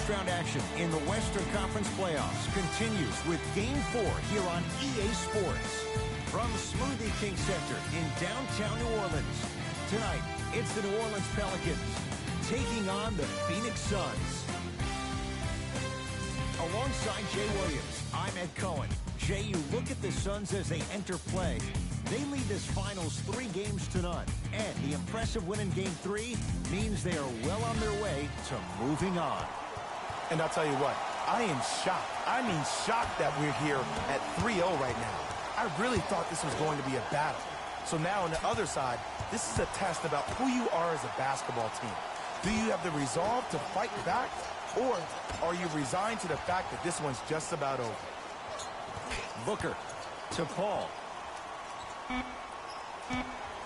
First-round action in the Western Conference playoffs continues with Game 4 here on EA Sports. From Smoothie King Center in downtown New Orleans, tonight it's the New Orleans Pelicans taking on the Phoenix Suns. Alongside Jay Williams, I'm Ed Cohen. Jay, you look at the Suns as they enter play. They lead this finals 3 games to none. And the impressive win in Game 3 means they are well on their way to moving on. And I'll tell you what, I am shocked. I mean shocked that we're here at 3-0 right now. I really thought this was going to be a battle. So now on the other side, this is a test about who you are as a basketball team. Do you have the resolve to fight back? Or are you resigned to the fact that this one's just about over? Booker to Paul.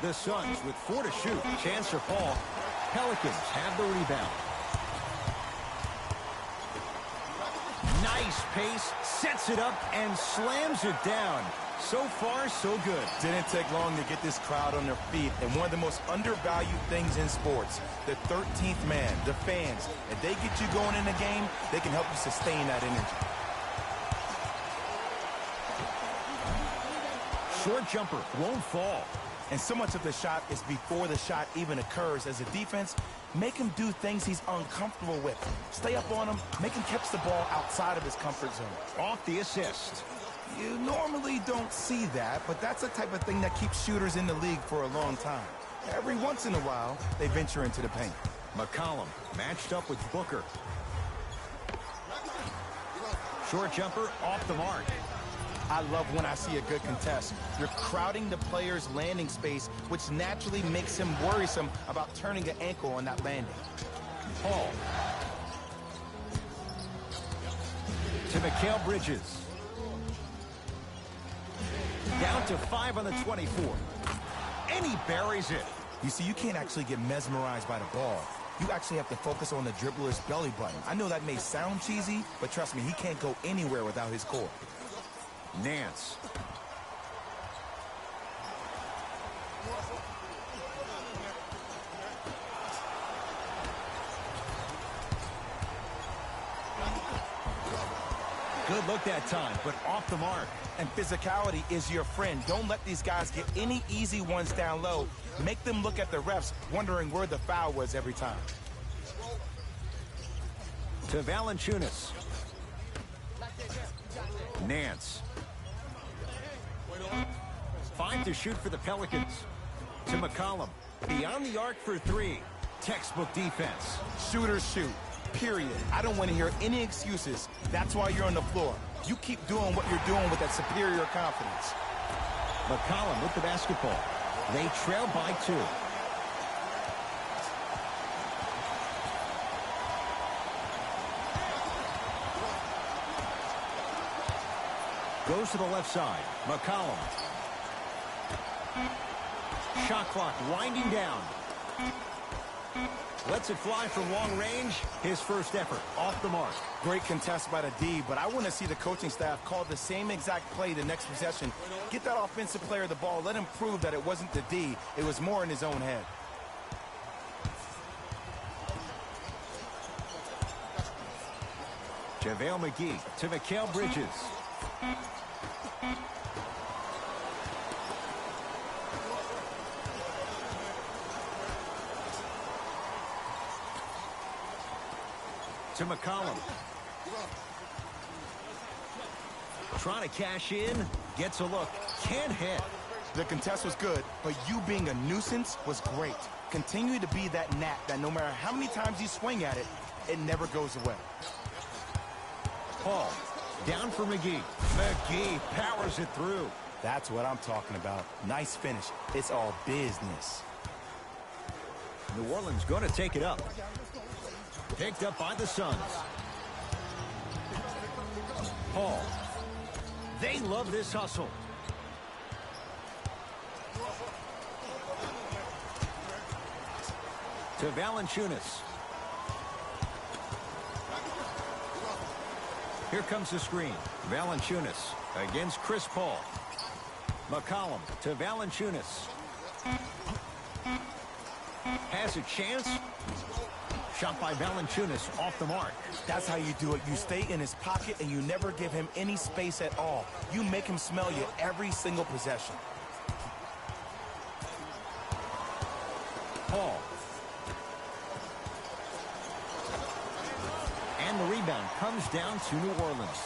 The Suns with 4 to shoot. Chance for Paul. Pelicans have the rebound. Nice pace. Sets it up and slams it down. So far, so good. Didn't take long to get this crowd on their feet. And one of the most undervalued things in sports, the 13th man, the fans. If they get you going in the game, they can help you sustain that energy. Short jumper won't fall. And so much of the shot is before the shot even occurs. As a defense, make him do things he's uncomfortable with. Stay up on him, make him catch the ball outside of his comfort zone. Off the assist. You normally don't see that, but that's the type of thing that keeps shooters in the league for a long time. Every once in a while, they venture into the paint. McCollum matched up with Booker. Short jumper off the mark. I love when I see a good contest. You're crowding the player's landing space, which naturally makes him worrisome about turning an ankle on that landing. Paul. To Mikal Bridges. Down to 5 on the 24. And he buries it. You see, you can't actually get mesmerized by the ball. You actually have to focus on the dribbler's belly button. I know that may sound cheesy, but trust me, he can't go anywhere without his core. Nance. Good look that time, but off the mark. And physicality is your friend. Don't let these guys get any easy ones down low. Make them look at the refs, wondering where the foul was every time. To Valanciunas. Nance. 5 to shoot for the Pelicans. To McCollum. Beyond the arc for 3. Textbook defense. Shooters shoot. Period. I don't want to hear any excuses. That's why you're on the floor. You keep doing what you're doing with that superior confidence. McCollum with the basketball. They trail by 2. Goes to the left side. McCollum. Shot clock winding down. Lets it fly from long range. His first effort off the mark. Great contest by the D, but I want to see the coaching staff call the same exact play the next possession. Get that offensive player the ball. Let him prove that it wasn't the D. It was more in his own head. JaVale McGee to Mikal Bridges. To McCollum. Trying to cash in. Gets a look. Can't hit. The contest was good, but you being a nuisance was great. Continue to be that gnat that no matter how many times you swing at it, it never goes away. Paul. Down for McGee. McGee powers it through. That's what I'm talking about. Nice finish. It's all business. New Orleans going to take it up. Picked up by the Suns. Paul. They love this hustle. To Valanciunas. Here comes the screen. Valanciunas against Chris Paul. McCollum to Valanciunas. Has a chance. Shot by Valanciunas off the mark. That's how you do it. You stay in his pocket and you never give him any space at all. You make him smell you every single possession. Paul. And the rebound comes down to New Orleans.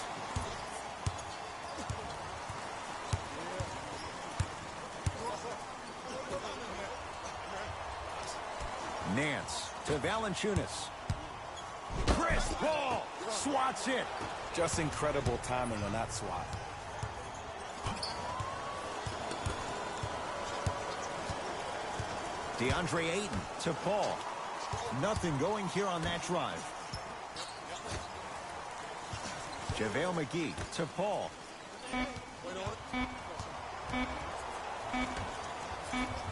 Nance to Valanciunas. Chris Paul swats it. Just incredible timing on that swat. DeAndre Ayton to Paul. Nothing going here on that drive. JaVale McGee to Paul.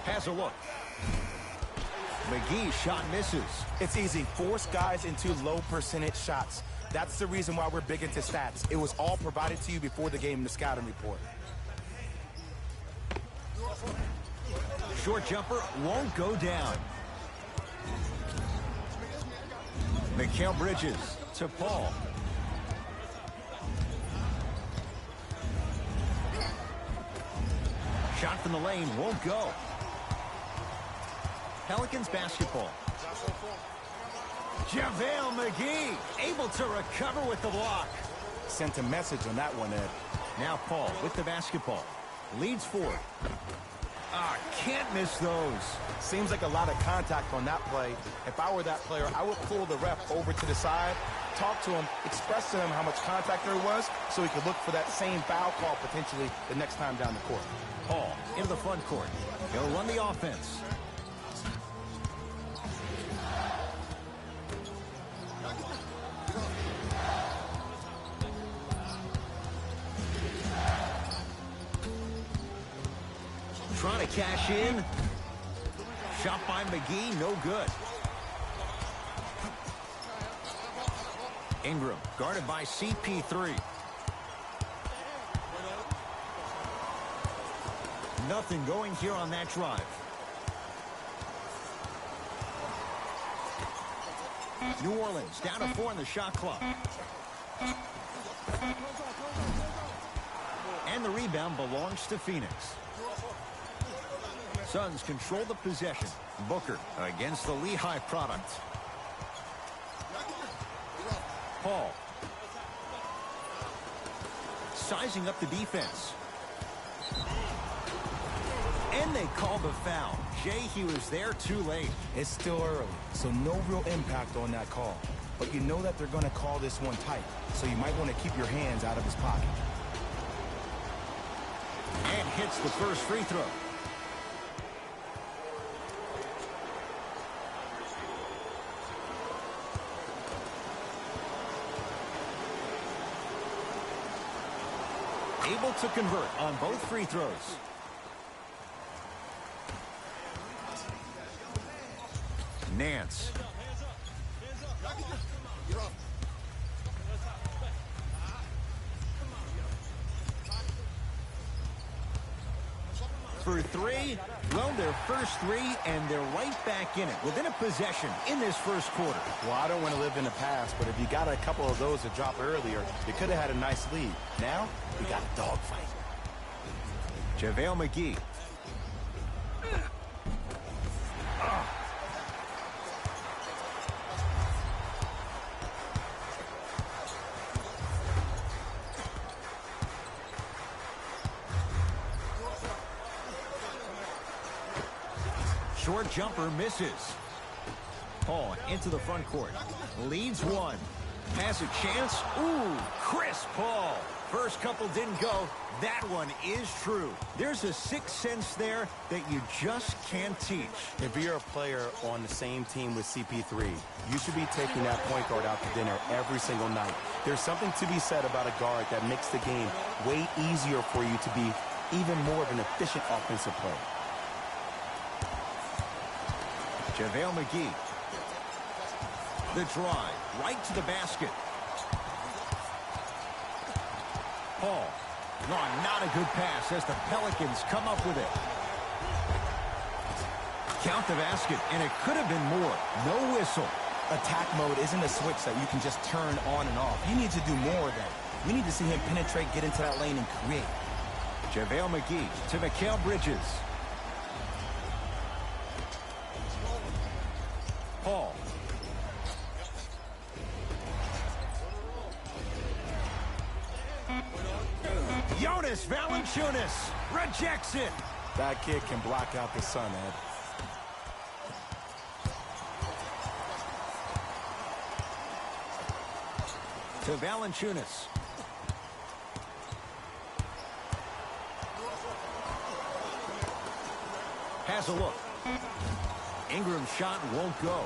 Has a look. McGee's shot misses. It's easy. Force guys into low percentage shots. That's the reason why we're big into stats. It was all provided to you before the game in the scouting report. Short jumper won't go down. Mikal Bridges to Paul. Shot from the lane won't go. Pelicans basketball. JaVale McGee able to recover with the block. Sent a message on that one, Ed. Now Paul with the basketball. Leads forward. Can't miss those. Seems like a lot of contact on that play. If I were that player, I would pull the ref over to the side, talk to him, express to him how much contact there was so he could look for that same foul call potentially the next time down the court. Paul into the front court. He'll run the offense. Trying to cash in. Shot by McGee, no good. Ingram guarded by CP3. Nothing going here on that drive. New Orleans down to 4 in the shot clock. And the rebound belongs to Phoenix. Suns control the possession. Booker against the Lehigh product. Paul. Sizing up the defense. And they call the foul. Jay, he was there too late. It's still early, so no real impact on that call. But you know that they're going to call this one tight, so you might want to keep your hands out of his pocket. And hits the first free throw. Able to convert on both free throws. Nance. For three, well, their first three, and they're right back in it within a possession in this first quarter. Well, I don't want to live in the past, but if you got a couple of those to drop earlier, you could have had a nice lead. Now, we got a dogfight. JaVale McGee. Short jumper misses. Paul into the front court. Leads one. Has a chance. Ooh, Chris Paul. First couple didn't go. That one is true. There's a sixth sense there that you just can't teach. If you're a player on the same team with CP3, you should be taking that point guard out to dinner every single night. There's something to be said about a guard that makes the game way easier for you to be even more of an efficient offensive player. JaVale McGee. The drive, right to the basket. Paul. No, not a good pass as the Pelicans come up with it. Count the basket, and it could have been more. No whistle. Attack mode isn't a switch that you can just turn on and off. You need to do more of that. We need to see him penetrate, get into that lane, and create. JaVale McGee to Mikal Bridges. Paul. Jonas Valanciunas rejects it. That kid can block out the sun, Ed. To Valanciunas. Has a look. Ingram's shot won't go.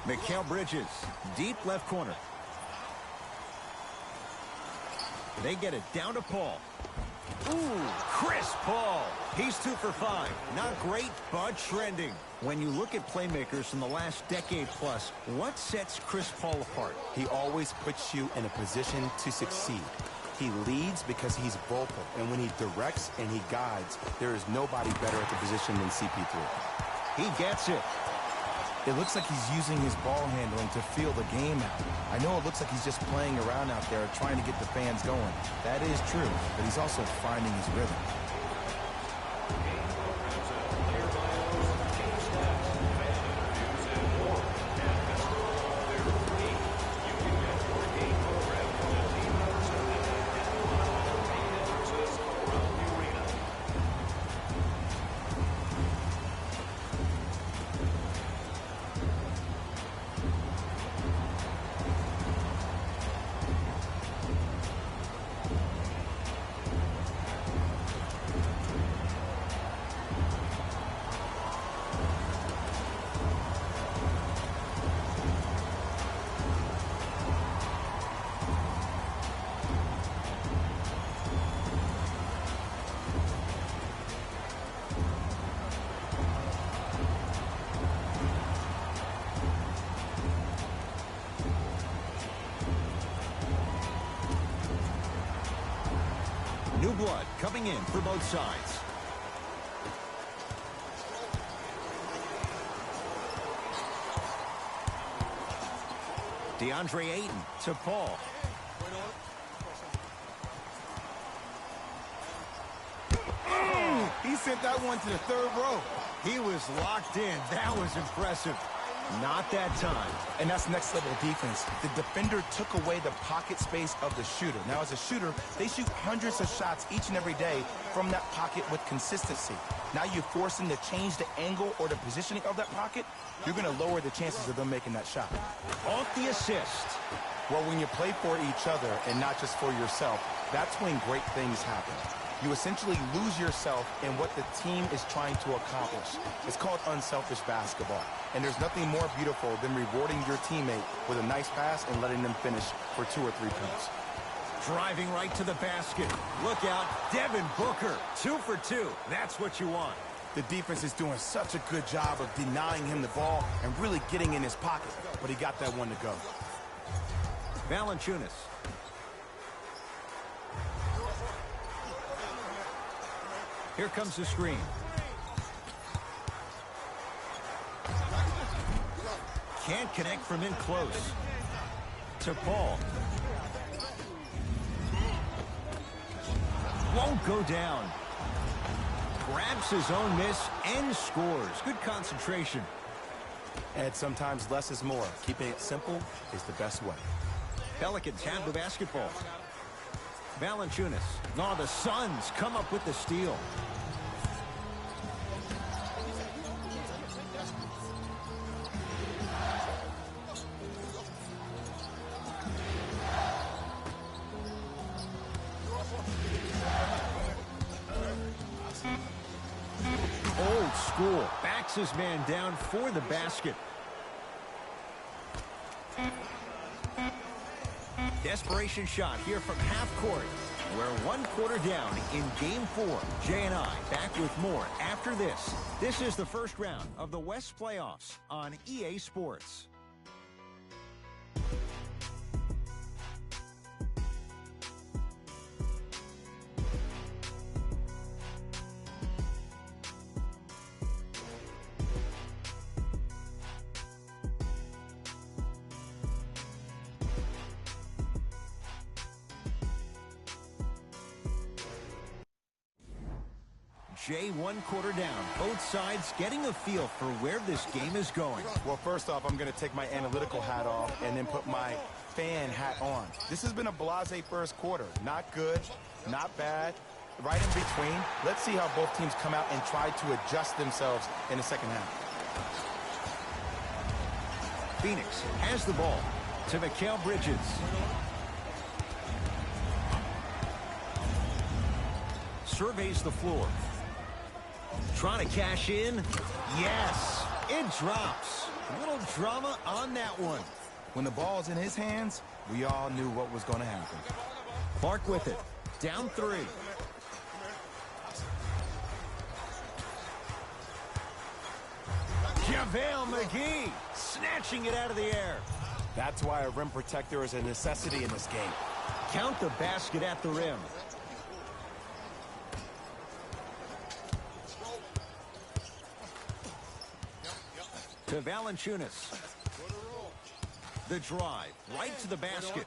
Mikal Bridges, deep left corner. They get it down to Paul. Ooh, Chris Paul. He's 2 for 5. Not great, but trending. When you look at playmakers from the last decade plus, what sets Chris Paul apart? He always puts you in a position to succeed. He leads because he's vocal, and when he directs and he guides, there is nobody better at the position than CP3. He gets it. It looks like he's using his ball handling to feel the game out. I know it looks like he's just playing around out there trying to get the fans going. That is true, but he's also finding his rhythm. New blood coming in for both sides. DeAndre Ayton to Paul. He sent that one to the third row. He was locked in. That was impressive. Not that time. And that's next level defense. The defender took away the pocket space of the shooter. Now, as a shooter, they shoot hundreds of shots each and every day from that pocket with consistency. Now you force them to change the angle or the positioning of that pocket, you're going to lower the chances of them making that shot. Off the assist. Well, when you play for each other and not just for yourself, that's when great things happen. You essentially lose yourself in what the team is trying to accomplish. It's called unselfish basketball. And there's nothing more beautiful than rewarding your teammate with a nice pass and letting them finish for 2 or 3 points. Driving right to the basket. Look out, Devin Booker. 2 for 2. That's what you want. The defense is doing such a good job of denying him the ball and really getting in his pocket. But he got that one to go. Valanciunas. Here comes the screen. Can't connect from in close. To Paul. Won't go down. Grabs his own miss and scores. Good concentration. And sometimes less is more. Keeping it simple is the best way. Pelicans have the basketball. Valanciunas. No, the Suns come up with the steal. Old school. Backs his man down for the basket. Desperation shot here from half court. We're 1 quarter down in Game 4. Jay and I back with more after this. This is the first round of the West playoffs on EA Sports. Jay, one quarter down. Both sides getting a feel for where this game is going. Well, first off, I'm going to take my analytical hat off and then put my fan hat on. This has been a blasé first quarter. Not good, not bad, right in between. Let's see how both teams come out and try to adjust themselves in the second half. Phoenix has the ball to Mikal Bridges. Surveys the floor. Trying to cash in. Yes, it drops. A little drama on that one. When the ball's in his hands, we all knew what was going to happen. Clark with it. Down 3. JaVale McGee snatching it out of the air. That's why a rim protector is a necessity in this game. Count the basket at the rim. To Valanciunas. The drive, right to the basket.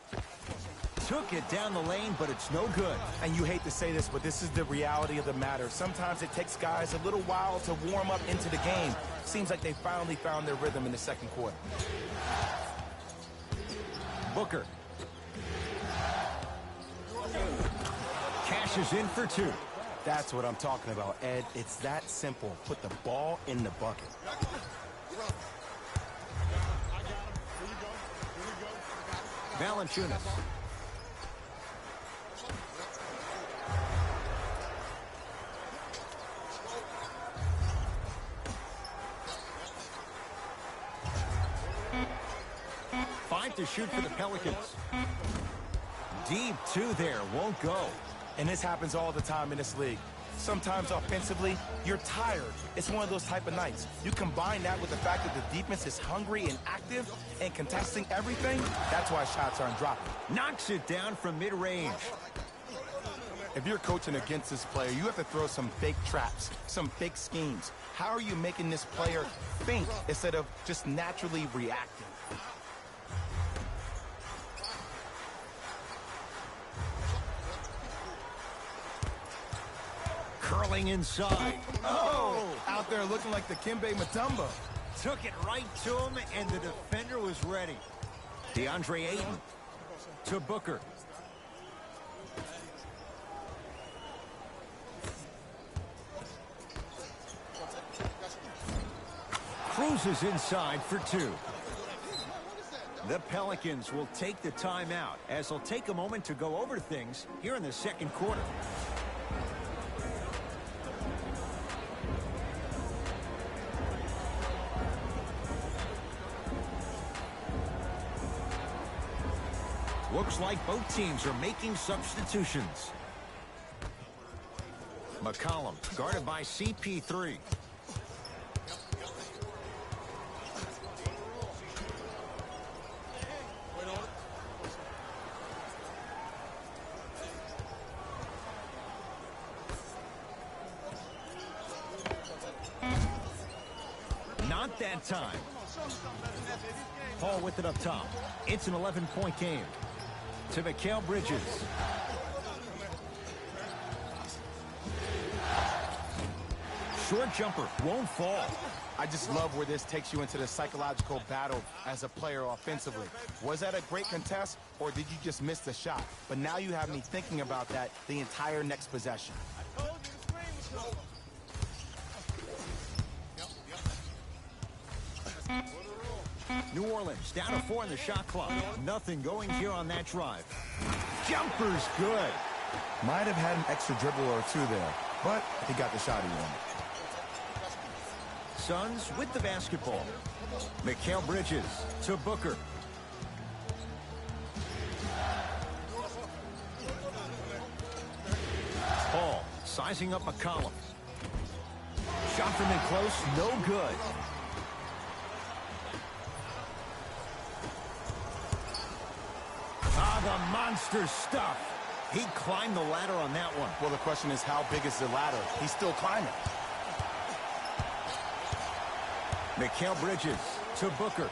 Took it down the lane, but it's no good. And you hate to say this, but this is the reality of the matter. Sometimes it takes guys a little while to warm up into the game. Seems like they finally found their rhythm in the second quarter. Booker. Cashes in for 2. That's what I'm talking about, Ed. It's that simple. Put the ball in the bucket. Valanciunas. Five to shoot for the Pelicans. Deep 2 there, won't go. And this happens all the time in this league. Sometimes offensively, you're tired. It's one of those type of nights. You combine that with the fact that the defense is hungry and active and contesting everything, that's why shots aren't dropping. Knocks it down from mid-range. If you're coaching against this player, you have to throw some fake traps, some fake schemes. How are you making this player think instead of just naturally reacting? Curling inside. Oh! Out there looking like the Kimbe Mutombo. Took it right to him, and the defender was ready. DeAndre Ayton to Booker. Cruises inside for 2. The Pelicans will take the timeout as they'll take a moment to go over things here in the second quarter. Looks like both teams are making substitutions. McCollum guarded by CP3. Not that time. Paul with it up top. It's an 11-point game. To Mikal Bridges. Short jumper won't fall. I just love where this takes you into the psychological battle as a player offensively. Was that a great contest, or did you just miss the shot? But now you have me thinking about that the entire next possession. New Orleans down to 4 in the shot clock. Nothing going here on that drive. Jumper's good. Might have had an extra dribble or 2 there, but he got the shot he wanted. Suns with the basketball. Mikal Bridges to Booker. Paul sizing up McCollum. Shot from in close, no good. The monster stuff. He climbed the ladder on that one. Well, the question is, how big is the ladder? He's still climbing. Mikal Bridges to Booker.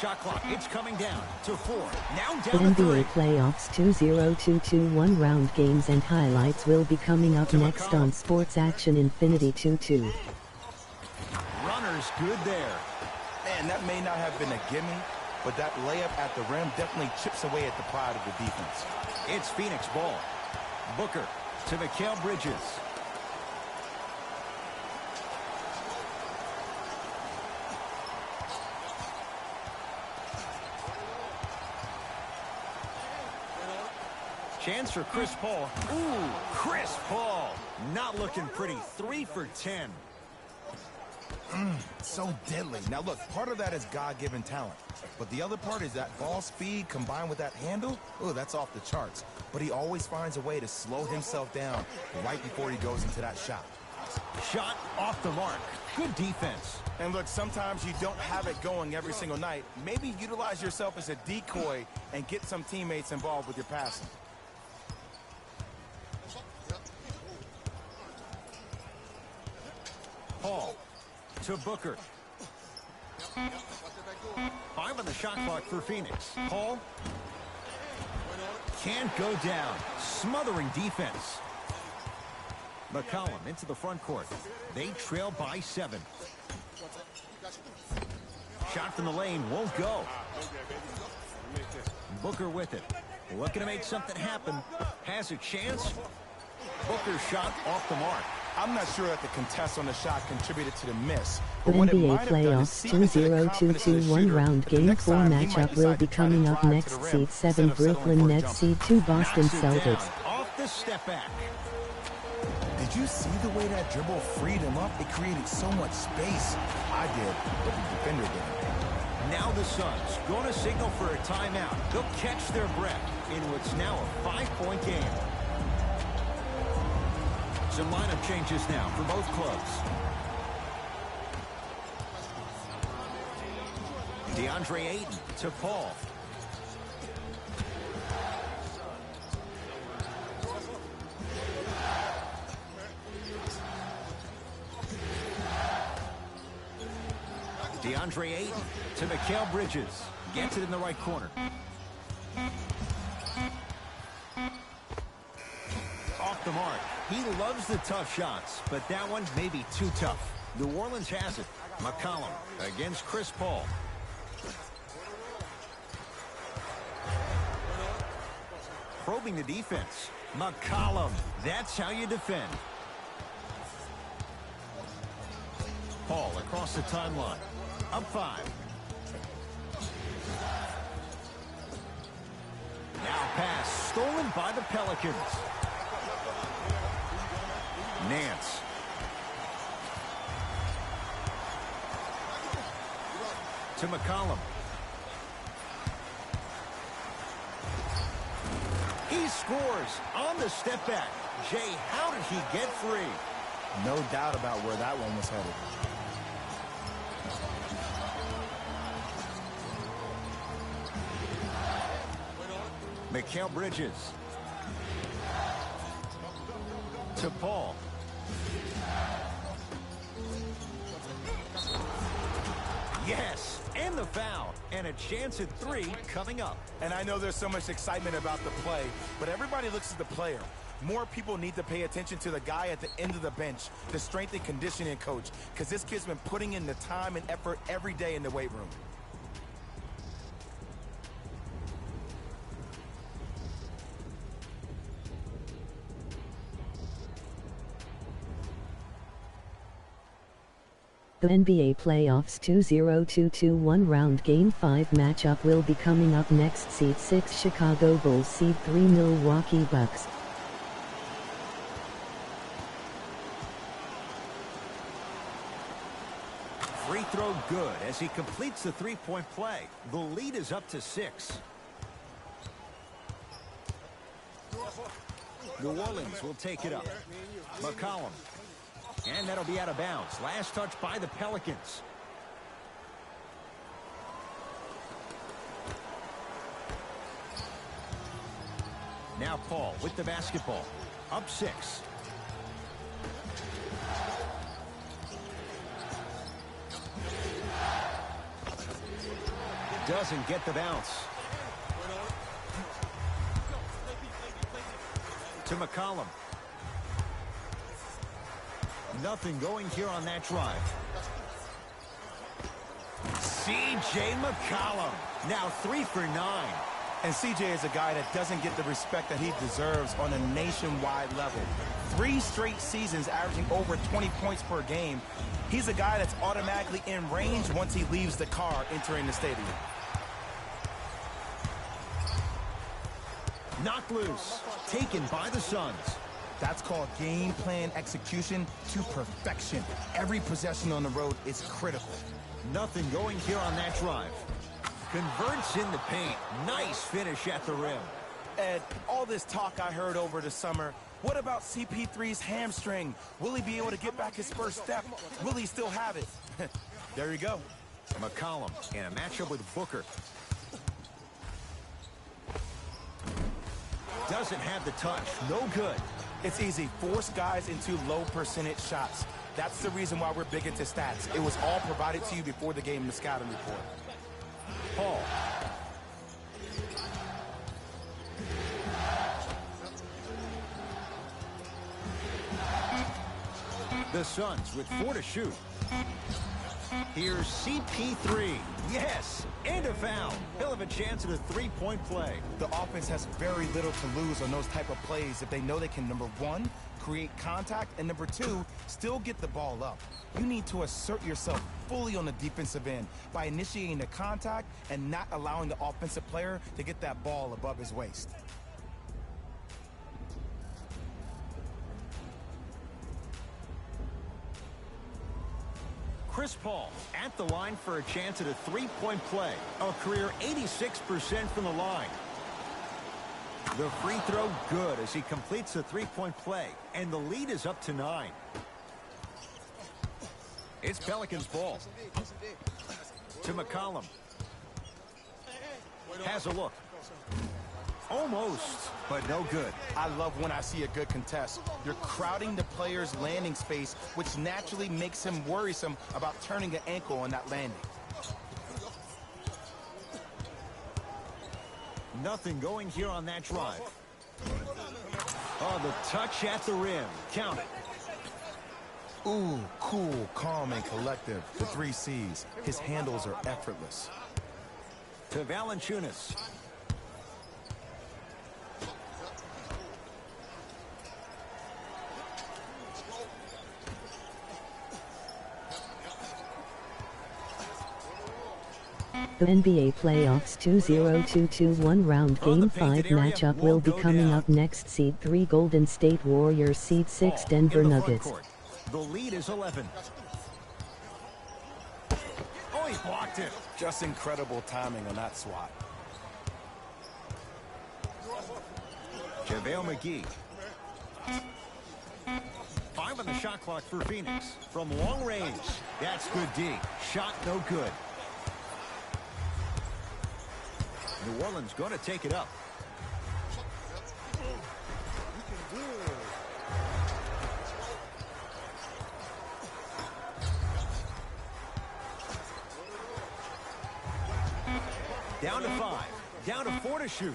Shot clock, it's coming down to 4. Now down to NBA 3. Playoffs 2022 round games and highlights will be coming up next on Sports Action Infinity 2-2. Runner's good there. Man, that may not have been a gimme, but that layup at the rim definitely chips away at the pride of the defense. It's Phoenix ball. Booker to Mikal Bridges. Chance for Chris Paul. Ooh, Chris Paul. Not looking pretty. 3 for 10. So deadly. Now look, part of that is God-given talent, but the other part is that ball speed combined with that handle. Oh, that's off the charts. But he always finds a way to slow himself down right before he goes into that shot. Shot off the mark. Good defense. And look, sometimes you don't have it going every single night. Maybe utilize yourself as a decoy and get some teammates involved with your passing. Paul to Booker. 5 on the shot clock for Phoenix. Paul can't go down. Smothering defense. McCollum into the front court. They trail by 7. Shot from the lane won't go. Booker with it. Looking to make something happen. Has a chance. Booker's shot off the mark. I'm not sure that the contest on the shot contributed to the miss. But what it NBA might have done is Playoffs see into the confidence of the 2022 shooter. round The game next 4 time, he might matchup will decide be to try to coming up drive to next. the rim Seed 7 instead of settling Brooklyn for a Nets, jumper. Seed 2 Boston Knocks it Celtics. down. Off the step back. Did you see the way that dribble freed him up? It created so much space. I did, but the defender didn't. Now the Suns going to signal for a timeout. They'll catch their breath in what's now a 5-point game. Some lineup changes now for both clubs. DeAndre Ayton to Paul. DeAndre Ayton to Mikal Bridges. Gets it in the right corner. Off the mark. He loves the tough shots, but that one may be too tough. New Orleans has it. McCollum against Chris Paul. Probing the defense. McCollum. That's how you defend. Paul across the timeline. Up 5. Now pass stolen by the Pelicans. Nance. To McCollum. He scores on the step back. Jay, how did he get free? No doubt about where that one was headed. Mikal Bridges. To Paul. Yes, and the foul. And a chance at 3 coming up. And I know there's so much excitement about the play, but everybody looks at the player. More people need to pay attention to the guy at the end of the bench, the strength and conditioning coach, because this kid's been putting in the time and effort every day in the weight room. The NBA Playoffs 2022 one-round Game 5 matchup will be coming up next. Seed 6 Chicago Bulls, Seed 3 Milwaukee Bucks. Free throw good as he completes the three-point play. The lead is up to 6. New Orleans will take it up. McCollum. And that'll be out of bounds. Last touch by the Pelicans. Now Paul with the basketball. Up 6. Doesn't get the bounce. To McCollum. Nothing going here on that drive. C.J. McCollum. Now 3 for 9. And C.J. is a guy that doesn't get the respect that he deserves on a nationwide level. 3 straight seasons averaging over 20 points per game. He's a guy that's automatically in range once he leaves the car entering the stadium. Knocked loose. Taken by the Suns. That's called game plan execution to perfection. Every possession on the road is critical. Nothing going here on that drive. Converts in the paint. Nice finish at the rim. Ed, all this talk I heard over the summer, what about CP3's hamstring? Will he be able to get back his first step? Will he still have it? There you go. McCollum in a matchup with Booker. Doesn't have the touch. No good. It's easy. Force guys into low percentage shots. That's the reason why we're big into stats. It was all provided to you before the game in the scouting report. Paul. The Suns with 4 to shoot. Here's CP3. Yes, and a foul. He'll have a chance at a 3-point play. The offense has very little to lose on those type of plays if they know they can, number 1, create contact, and number 2, still get the ball up. You need to assert yourself fully on the defensive end by initiating the contact and not allowing the offensive player to get that ball above his waist. Chris Paul at the line for a chance at a 3-point play. A career 86% from the line. The free throw good as he completes the 3-point play. And the lead is up to 9. It's Pelicans ball. To McCollum. Has a look. Almost, but no good. I love when I see a good contest. You're crowding the player's landing space, which naturally makes him worrisome about turning an ankle on that landing. Nothing going here on that drive. Oh, the touch at the rim. Count it. Ooh, cool, calm, and collective. The 3 C's. His handles are effortless. To Valanciunas. The NBA Playoffs 2022 round Game 5 matchup will be coming up next. Seed 3 Golden State Warriors, Seed 6 Denver Nuggets. The lead is 11. Oh, he blocked it. Just incredible timing on that swat. JaVale McGee. 5 on the shot clock for Phoenix. From long range. That's good D. Shot no good. New Orleans going to take it up. Down to 5. Down to 4 to shoot.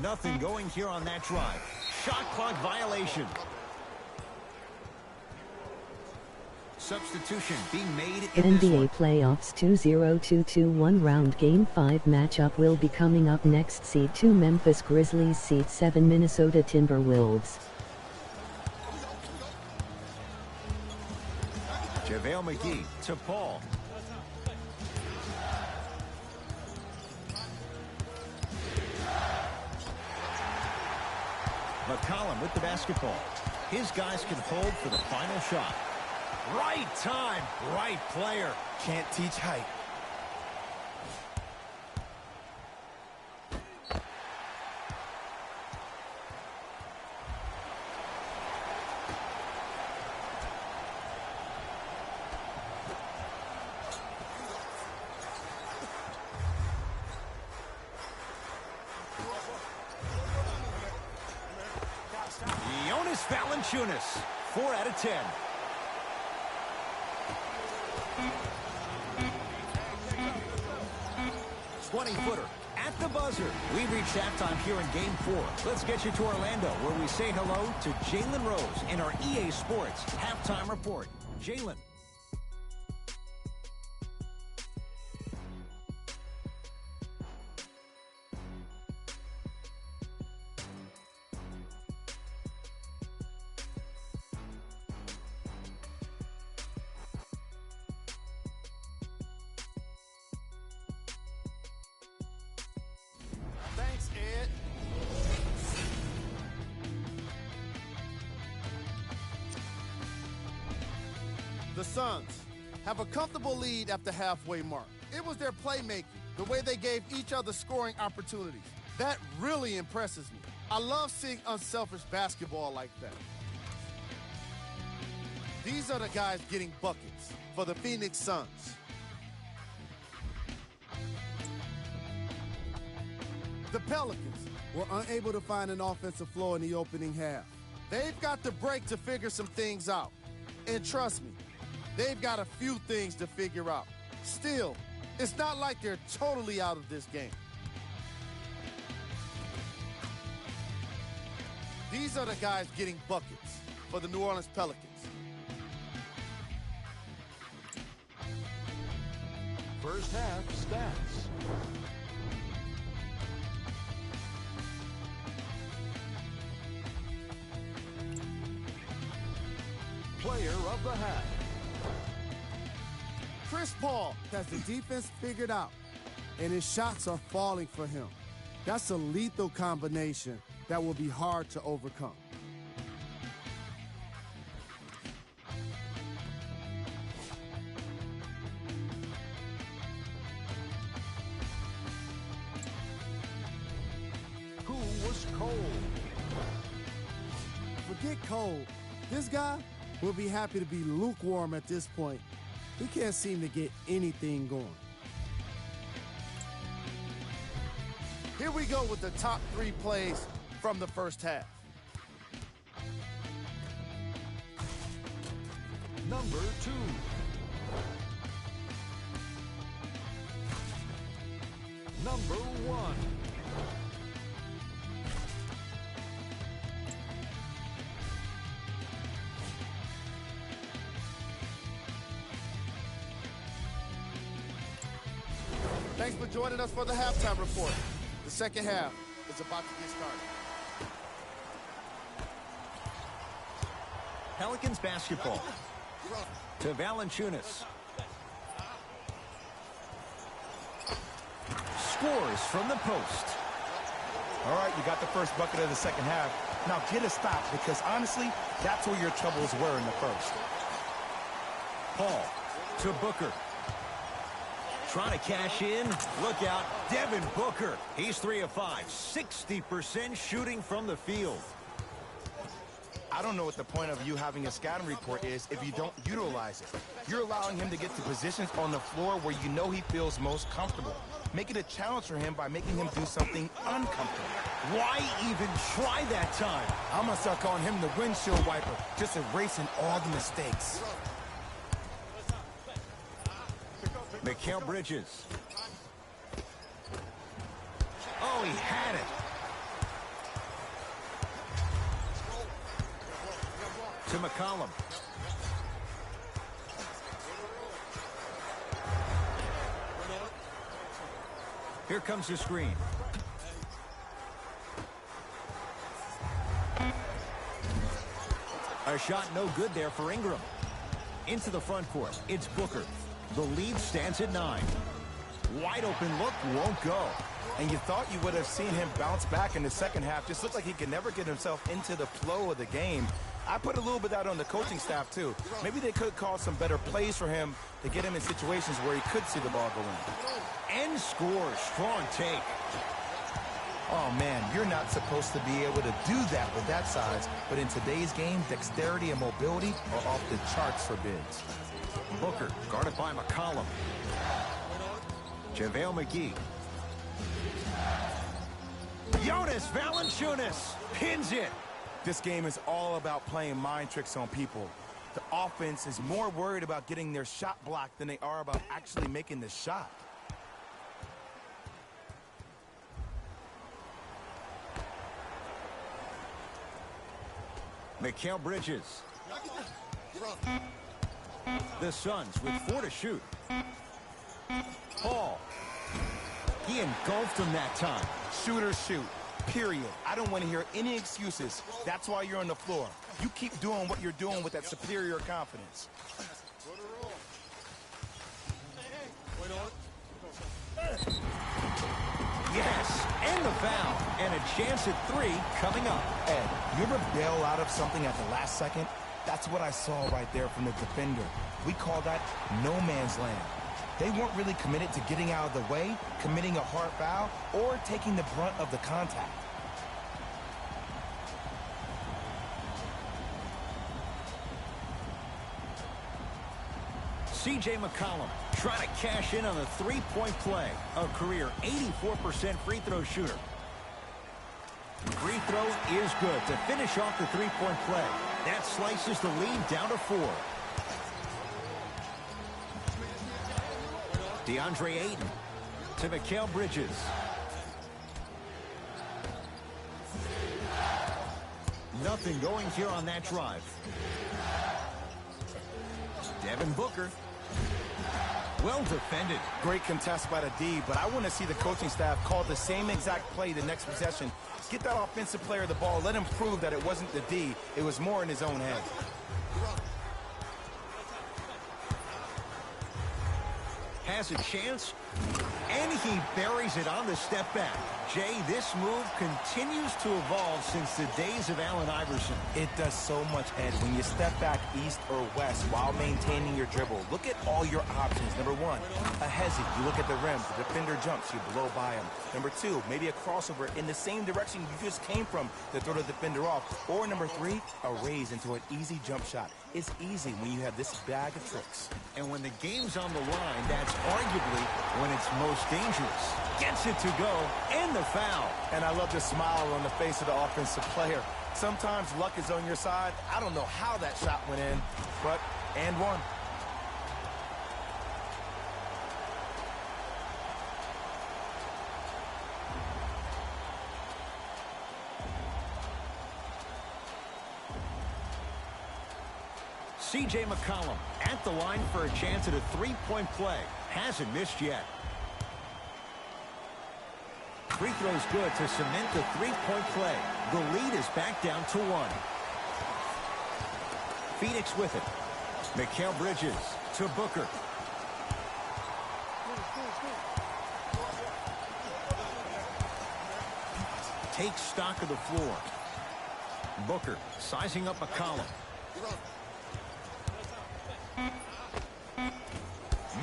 Nothing going here on that drive. Shot clock violation. Substitution being made in NBA Playoffs 2022 round Game 5 matchup will be coming up next. Seed 2 Memphis Grizzlies, Seed 7 Minnesota Timberwolves. JaVale McGee to Paul. McCollum with the basketball. His guys can hold for the final shot. Right time, right player. Can't teach height. Valanciunas, 4 out of 10. 20-footer at the buzzer. We've reached halftime here in Game 4. Let's get you to Orlando, where we say hello to Jalen Rose in our EA Sports Halftime Report. Jalen. Thanks, Ed. The Suns have a comfortable lead at the halfway mark. It was their playmaking, the way they gave each other scoring opportunities. That really impresses me. I love seeing unselfish basketball like that. These are the guys getting buckets for the Phoenix Suns. The Pelicans were unable to find an offensive flow in the opening half. They've got the break to figure some things out. And trust me, they've got a few things to figure out. Still, it's not like they're totally out of this game. These are the guys getting buckets for the New Orleans Pelicans. First half stats. Player of the half. Chris Paul has the defense figured out, and his shots are falling for him. That's a lethal combination that will be hard to overcome. Who was cold? Forget cold. This guy will be happy to be lukewarm at this point. He can't seem to get anything going. Here we go with the top 3 plays from the first half. Number 2. Number 1. Thanks for joining us for the halftime report. The second half is about to get started. Pelicans basketball. To Valanciunas. Scores from the post. All right, you got the first bucket of the second half. Now get a stop, because honestly, that's where your troubles were in the first. Paul to Booker. Trying to cash in. Look out, Devin Booker. He's 3 of 5, 60% shooting from the field. I don't know what the point of you having a scouting report is if you don't utilize it. You're allowing him to get to positions on the floor where you know he feels most comfortable. Make it a challenge for him by making him do something uncomfortable. Why even try that time? I'm going to start calling him the windshield wiper, just erasing all the mistakes. Mikal Bridges. Oh, he had it. To McCollum. Here comes the screen. A shot no good there for Ingram. Into the front court. It's Booker. The lead stands at 9. Wide open look, won't go. And you thought you would have seen him bounce back in the second half. Just looked like he could never get himself into the flow of the game. I put a little bit out on the coaching staff, too. Maybe they could call some better plays for him to get him in situations where he could see the ball go in. And scores. Strong take. Oh, man, you're not supposed to be able to do that with that size. But in today's game, dexterity and mobility are off the charts for bigs. Booker, guarded by McCollum. JaVale McGee. Jonas Valanciunas pins it. This game is all about playing mind tricks on people. The offense is more worried about getting their shot blocked than they are about actually making the shot. Mikal Bridges. The Suns with 4 to shoot. Paul. He engulfed him that time. Shooters shoot, period. I don't want to hear any excuses. That's why you're on the floor. You keep doing what you're doing with that superior confidence. Yes, and the foul. And a chance at 3 coming up. Ed, you ever bail out of something at the last second? That's what I saw right there from the defender. We call that no man's land. They weren't really committed to getting out of the way, committing a hard foul, or taking the brunt of the contact. C.J. McCollum trying to cash in on a 3-point play. A career 84% free throw shooter. Free throw is good to finish off the 3-point play. That slices the lead down to 4. DeAndre Ayton to Mikal Bridges. Nothing going here on that drive. Devin Booker. Well defended. Great contest by the D, but I want to see the coaching staff call the same exact play the next possession. Get that offensive player the ball. Let him prove that it wasn't the D. It was more in his own head. Has a chance, and he buries it on the step back. Jay, this move continues to evolve since the days of Allen Iverson. It does so much, Ed. When you step back east or west while maintaining your dribble, look at all your options. Number 1, a hezi. You look at the rim. The defender jumps. You blow by him. Number 2, maybe a crossover in the same direction you just came from to throw the defender off. Or number 3, a raise into an easy jump shot. It's easy when you have this bag of tricks. And when the game's on the line, that's arguably when it's most dangerous. Gets it to go, and the foul. And I love the smile on the face of the offensive player. Sometimes luck is on your side. I don't know how that shot went in, but and one. C.J. McCollum at the line for a chance at a 3-point play. Hasn't missed yet. Free throw's good to cement the 3-point play. The lead is back down to 1. Phoenix with it. Mikal Bridges to Booker. Takes stock of the floor. Booker sizing up McCollum.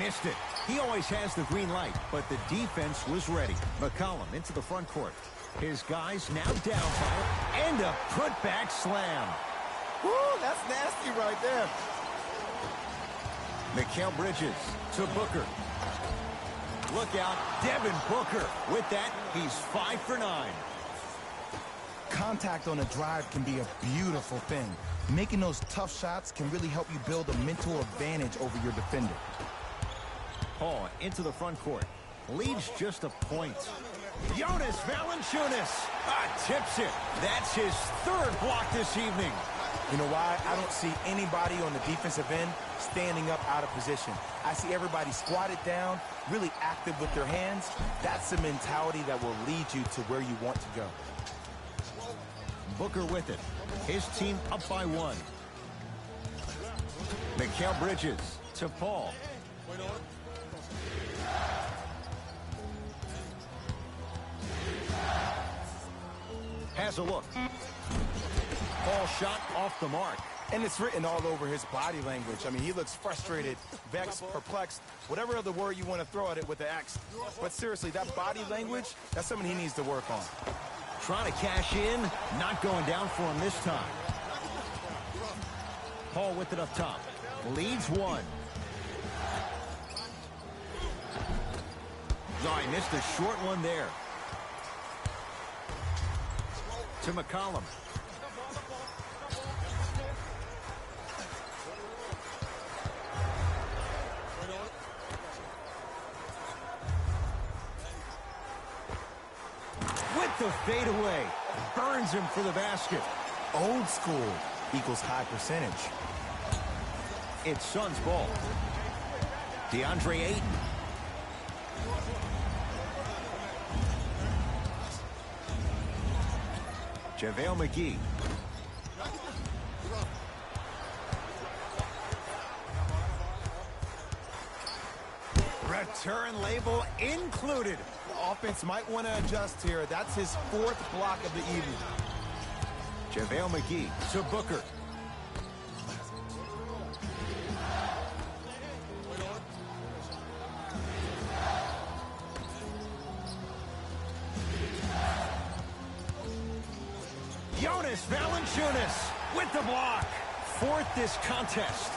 Missed it. He always has the green light, but the defense was ready. McCollum into the front court. His guys now down by him, and a putback slam. Woo, that's nasty right there. Mikal Bridges to Booker. Look out, Devin Booker. With that, he's 5 for 9. Contact on a drive can be a beautiful thing. Making those tough shots can really help you build a mental advantage over your defender. Paul into the front court. Leads just a point. Jonas Valanciunas tips it. That's his 3rd block this evening. You know why? I don't see anybody on the defensive end standing up out of position. I see everybody squatted down, really active with their hands. That's the mentality that will lead you to where you want to go. Booker with it. His team up by 1. Mikal Bridges to Paul. Has a look. Ball shot off the mark. And it's written all over his body language. I mean, he looks frustrated, vexed, perplexed, whatever other word you want to throw at it with the X. But seriously, that body language, that's something he needs to work on. Trying to cash in, not going down for him this time. Paul with it up top. Leads 1. Oh, he missed a short one there. To McCollum. With the fadeaway. Burns him for the basket. Old school. equals high percentage. It's Suns ball. DeAndre Ayton. JaVale McGee. Return label included. The offense might want to adjust here. That's his 4th block of the evening. JaVale McGee to Booker. Jonas Valanciunas with the block. 4th this contest.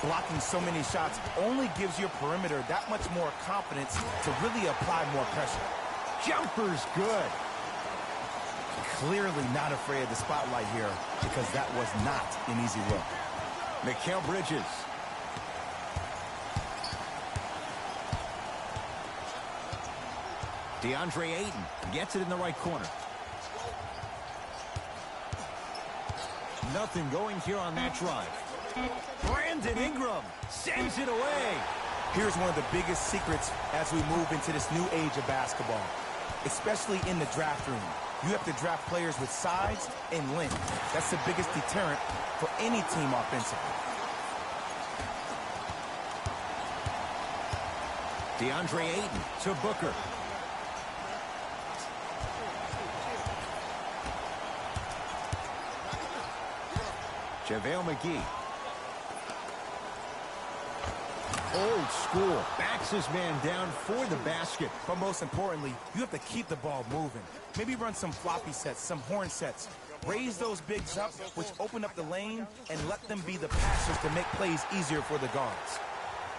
Blocking so many shots only gives your perimeter that much more confidence to really apply more pressure. Jumper's good. Clearly not afraid of the spotlight here because that was not an easy look. Mikal Bridges. DeAndre Ayton gets it in the right corner. Nothing going here on that drive. Brandon Ingram sends it away. Here's one of the biggest secrets as we move into this new age of basketball, especially in the draft room. You have to draft players with size and length. That's the biggest deterrent for any team offensively. DeAndre Ayton to Booker. JaVale McGee. Old school. Backs his man down for the basket. But most importantly, you have to keep the ball moving. Maybe run some floppy sets, some horn sets. Raise those bigs up, which open up the lane, and let them be the passers to make plays easier for the guards.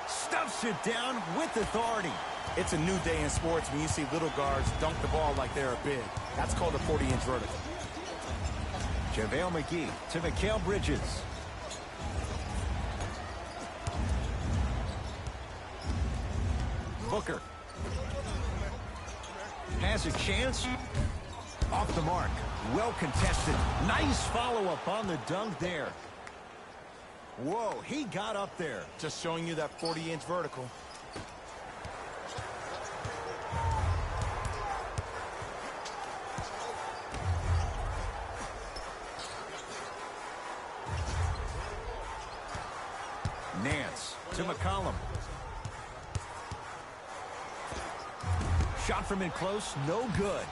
Stuffs it down with authority. It's a new day in sports when you see little guards dunk the ball like they're big. That's called a 40-inch vertical. JaVale McGee to Mikal Bridges. Booker has a chance. Off the mark. Well contested. Nice follow-up on the dunk there. Whoa, he got up there. Just showing you that 40-inch vertical. Nance to McCollum. Shot from in close, no good.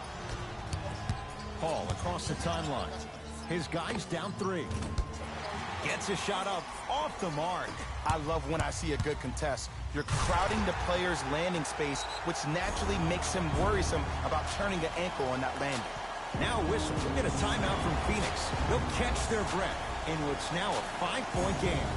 Paul across the timeline. His guy's down 3. Gets a shot up, off the mark. I love when I see a good contest. You're crowding the player's landing space, which naturally makes him worrisome about turning the ankle on that landing. Now a whistle. We'll get a timeout from Phoenix. They'll catch their breath in what's now a 5-point game.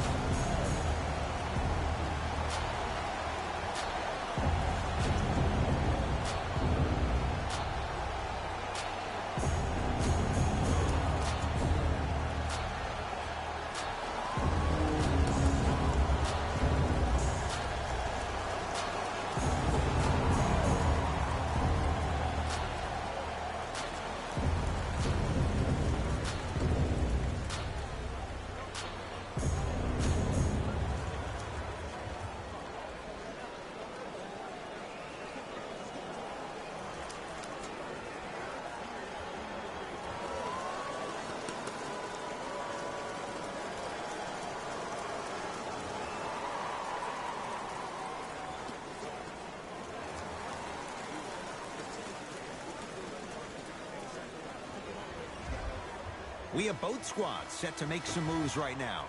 We have both squads set to make some moves right now.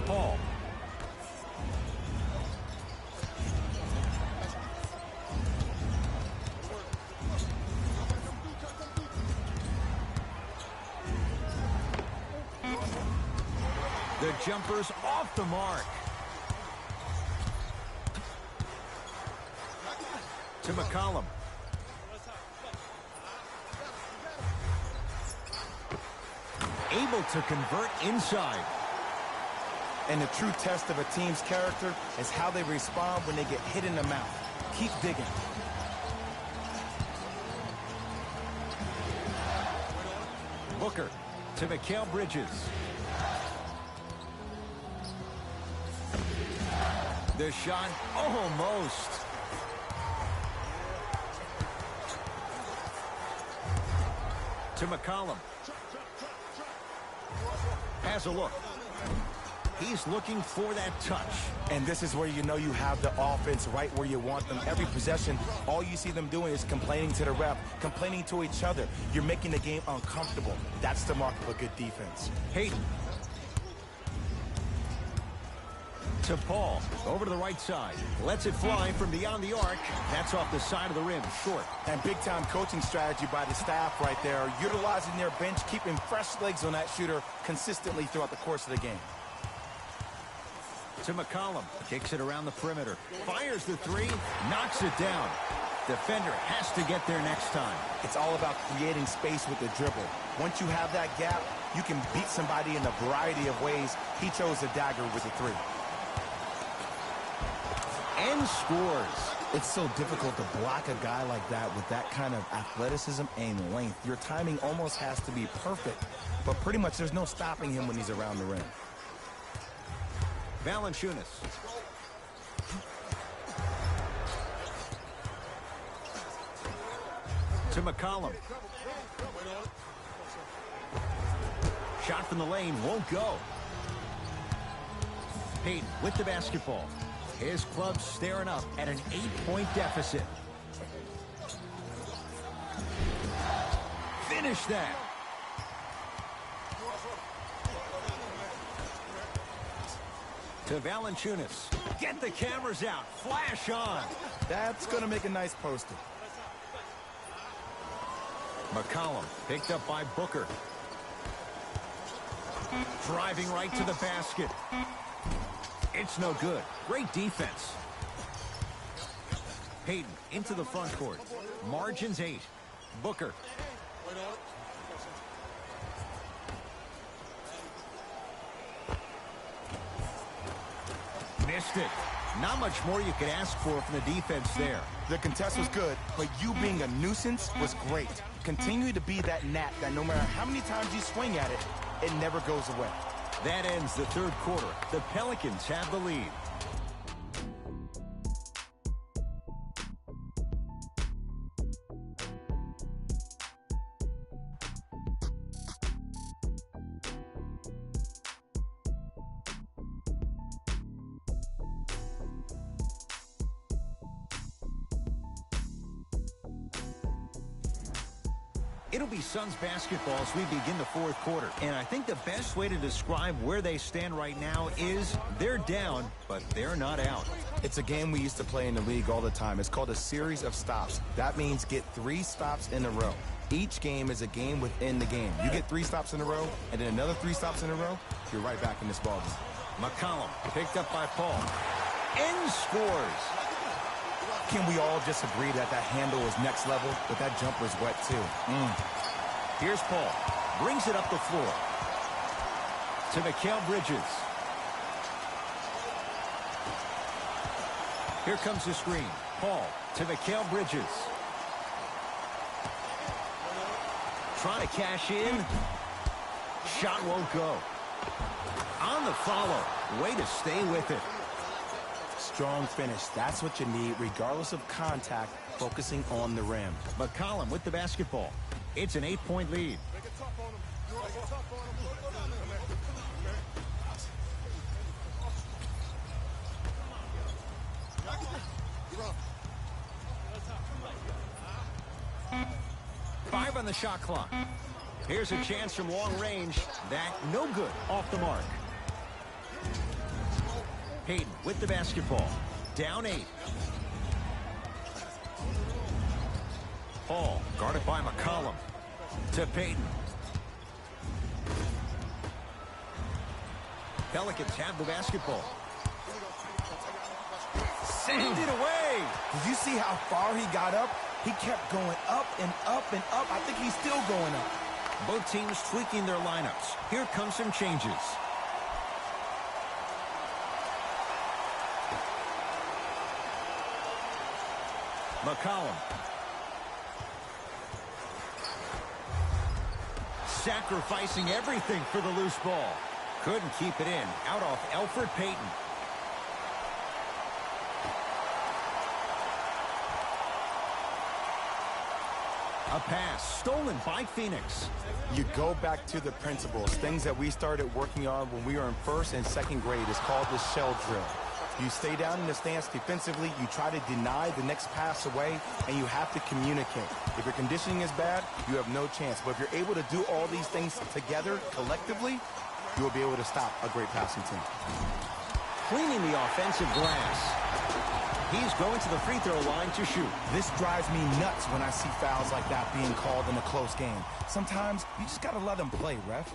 Paul. The jumper's off the mark. To McCollum. Able to convert inside. And the true test of a team's character is how they respond when they get hit in the mouth. Keep digging. Booker to Mikal Bridges. The shot, almost. To McCollum. Has a look. He's looking for that touch. And this is where you know you have the offense right where you want them. Every possession, all you see them doing is complaining to the ref, complaining to each other. You're making the game uncomfortable. That's the mark of a good defense. Hayden. To Paul, over to the right side. Lets it fly from beyond the arc. That's off the side of the rim, short. And big-time coaching strategy by the staff right there, utilizing their bench, keeping fresh legs on that shooter consistently throughout the course of the game. To McCollum, kicks it around the perimeter. Fires the three, knocks it down. Defender has to get there next time. It's all about creating space with the dribble. Once you have that gap, you can beat somebody in a variety of ways. He chose the dagger with the three. And scores. It's so difficult to block a guy like that with that kind of athleticism and length. Your timing almost has to be perfect, but pretty much there's no stopping him when he's around the rim. Valanciunas. To McCollum. Shot from the lane won't go. Payton with the basketball. His club staring up at an 8-point deficit. Finish that. To Valanciunas. Get the cameras out. Flash on. That's going to make a nice poster. McCollum picked up by Booker. Driving right to the basket. It's no good. Great defense. Payton into the front court. Margins 8. Booker. Missed it. Not much more you could ask for from the defense there. The contest was good, but you being a nuisance was great. Continue to be that gnat that no matter how many times you swing at it, it never goes away. That ends the third quarter. The Pelicans have the lead. It'll be Suns basketball as we begin the fourth quarter. And I think the best way to describe where they stand right now is they're down, but they're not out. It's a game we used to play in the league all the time. It's called a series of stops. That means get 3 stops in a row. Each game is a game within the game. You get 3 stops in a row, and then another 3 stops in a row, you're right back in this ballgame. McCollum picked up by Paul. And scores. Can we all just agree that that handle is next level, but that jumper's wet too? Here's Paul. Brings it up the floor. To Mikal Bridges. Here comes the screen. Paul to Mikal Bridges. Trying to cash in. Shot won't go. On the follow. Way to stay with it. Strong finish. That's what you need, regardless of contact, focusing on the rim. McCollum with the basketball. It's an 8-point lead. Five on the shot clock. Here's a chance from long range. That no good. Off the mark. Payton with the basketball. Down 8. Paul guarded by McCollum. To Payton. Pelicans have the basketball. Send it away. Did you see how far he got up? He kept going up and up and up. I think he's still going up. Both teams tweaking their lineups. Here come some changes. McCollum. sacrificing everything for the loose ball. Couldn't keep it in. Out off Elfrid Payton. A pass stolen by Phoenix. You go back to the principles, things that we started working on when we were in first and second grade. It's called the shell drill. You stay down in the stance defensively, you try to deny the next pass away, and you have to communicate. If your conditioning is bad, you have no chance. But if you're able to do all these things together, collectively, you will be able to stop a great passing team. Cleaning the offensive glass. He's going to the free throw line to shoot. This drives me nuts when I see fouls like that being called in a close game. Sometimes you just got to let them play, ref.